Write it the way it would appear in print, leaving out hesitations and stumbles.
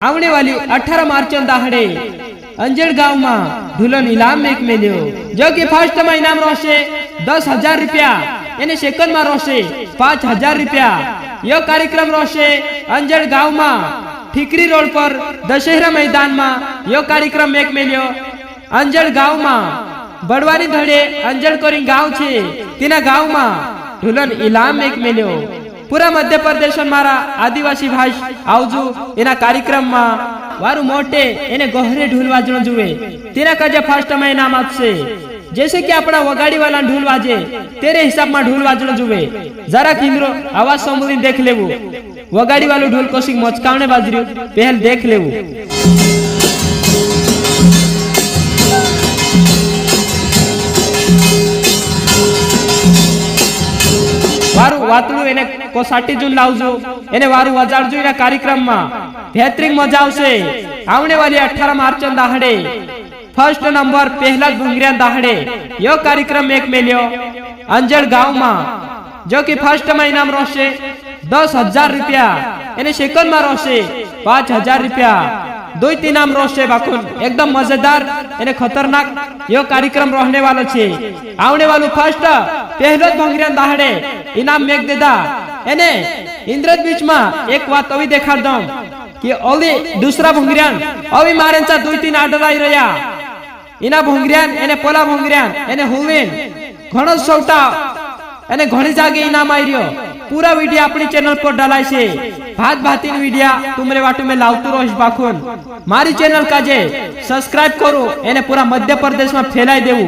આવने वाली 18 मार्च दाहड़े अंजड़ गांव में ढूलन इनाम एक मिलो जो कि फर्स्ट में इनाम रोशे 10,000 रुपया यानी सेकंड में रोशे 5,000 रुपया। यह कार्यक्रम रोशे अंजड़ गांव में ठीकरी रोड पर दशहरा मैदान में यह कार्यक्रम एक मिलो अंजड़ गांव में बड़वानी धड़े अंजड़ कोरी गांव छे तेना गांव में ढूलन इनाम एक मिलो। पूरा मध्य प्रदेश मारा आदिवासी भाई आवजू एना कार्यक्रम में वारु मोटे एने गहरे ढोल वाजणो जुए तेना काजे फर्स्ट में इनाम आपसे। जैसे कि अपना वगाड़ी वाला ढोल वाजे तेरे हिसाब में ढोल वाजणो जुए। जरा किमरो आवाज समूली देख लेवू वगाड़ी वालो ढोल कोशिक मचकावने बाजर्यो पहल देख लेवू। वारु वातळू एने कोसाटी जून लावजो एने वारु वजाड़जो एना कार्यक्रम में बेहतरीन मजा आवशे। आवने वाली 18 मार्च दाहड़े फर्स्ट नंबर पहला भुंगरिया दाहड़े यह कार्यक्रम एक मिलो अंजड़ गांव में जो कि फर्स्ट में इनाम रोशे 10,000 रुपया एने सेकंड में रोशे 5,000 रुपया। दो तीन नाम रोशे बाकुन एकदम मजेदार एने खतरनाक यह कार्यक्रम रहने वालो छे। आवने वालू फर्स्ट पहलो भंगरिया दाहड़े इनाम मेघ देदा एने इंद्रज बीच में एक बात अभी देखा दम कि ओली दूसरा भंगरियान अभी मारेंचा 2-3 आर्डर आई रहा इना भंगरियान एने पोला भंगरियान एने हुवेन घणो सौटा एने घणी जागे इनाम आई रह्यो। पूरा वीडियो अपनी चैनल पर डालाय छे भात भाती वीडियो तुमरे वाटू में लावतु रहीश बाखुन मारी चैनल काजे सब्सक्राइब करो एने पूरा मध्य प्रदेश में फैलाई देवू।